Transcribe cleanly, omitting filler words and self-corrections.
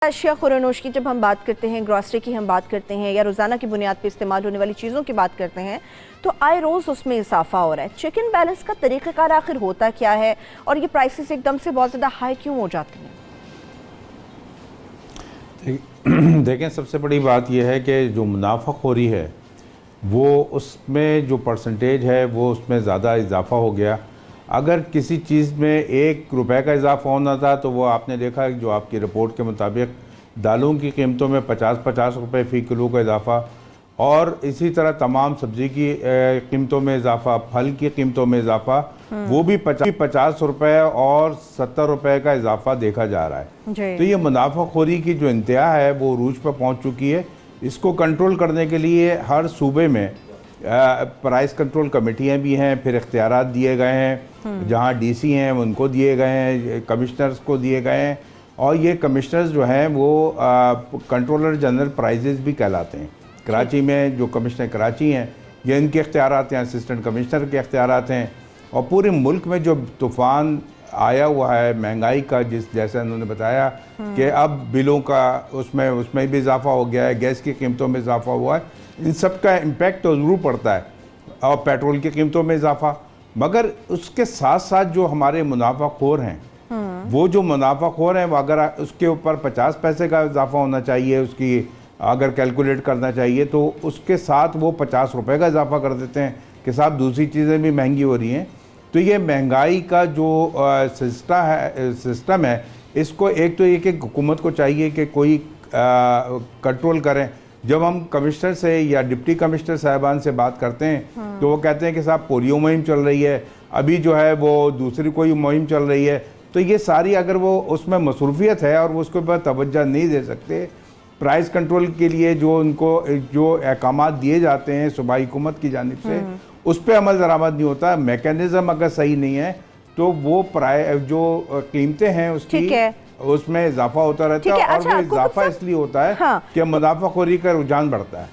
अशिया खुरानोश की जब हम बात करते हैं, ग्रॉसरी की हम बात करते हैं या रोज़ाना की बुनियाद पर इस्तेमाल होने वाली चीज़ों की बात करते हैं तो आए रोज़ उसमें इजाफा हो रहा है। चेक इन बैलेंस का तरीक़ाकार आखिर होता क्या है और ये प्राइसेस एकदम से बहुत ज़्यादा हाई क्यों हो जाती हैं? देखें, सबसे बड़ी बात यह है कि जो मुनाफाखोरी है वो उसमें जो परसेंटेज है वो उसमें ज़्यादा इजाफा हो गया। अगर किसी चीज़ में ₹1 का इजाफा होना था तो वो आपने देखा जो आपकी रिपोर्ट के मुताबिक दालों की कीमतों में 50-50 रुपये फ़ी किलो का इजाफा, और इसी तरह तमाम सब्ज़ी की कीमतों में इजाफा, फल की कीमतों में इजाफा, वो भी 50 रुपये और 70 रुपये का इजाफा देखा जा रहा है। तो ये मुनाफाखोरी की जो इंतहा है वो रूज पर पहुँच चुकी है। इसको कंट्रोल करने के लिए हर सूबे में प्राइस कंट्रोल कमेटियाँ भी हैं, फिर इख्तियारात दिए गए हैं, जहाँ डीसी हैं उनको दिए गए हैं, कमिश्नर्स को दिए गए हैं, और ये कमिश्नर्स जो हैं वो कंट्रोलर जनरल प्राइजेस भी कहलाते हैं। कराची में जो कमिश्नर कराची हैं ये इनके इख्तियारात हैं, असिस्टेंट कमिश्नर के इख्तियारात हैं, और पूरे मुल्क में जो तूफ़ान आया हुआ है महंगाई का, जैसे उन्होंने बताया कि अब बिलों का उसमें भी इजाफा हो गया है, गैस की कीमतों में इजाफा हुआ है, इन सब का इम्पेक्ट तो ज़रूर पड़ता है, और पेट्रोल की कीमतों में इजाफा। मगर उसके साथ साथ जो हमारे मुनाफाखोर हैं वो जो मुनाफाखोर हैं वो अगर उसके ऊपर 50 पैसे का इजाफा होना चाहिए, उसकी अगर कैलकुलेट करना चाहिए तो उसके साथ वो 50 रुपये का इजाफा कर देते हैं कि साहब दूसरी चीज़ें भी महंगी हो रही हैं। तो ये महंगाई का जो सिस्टम है इसको एक तो ये कि हुकूमत को चाहिए कि कोई कंट्रोल करें। जब हम कमिश्नर से या डिप्टी कमिश्नर साहिबान से बात करते हैं तो वो कहते हैं कि साहब पोलियो मुहिम चल रही है, अभी जो है वो दूसरी कोई मुहिम चल रही है। तो ये सारी अगर वो उसमें मसरूफियत है और वो उसके ऊपर तवज्जो नहीं दे सकते, प्राइस कंट्रोल के लिए जो उनको जो अहकामात दिए जाते हैं सूबाई हुकूमत की जानिब से उस पर अमल दरामद नहीं होता, मैकेनिज़्म अगर सही नहीं है तो वो जो कीमतें हैं उसकी उसमें इजाफा होता रहता है, और वो इजाफा इसलिए होता है कि मुनाफाखोरी का रुझान बढ़ता है।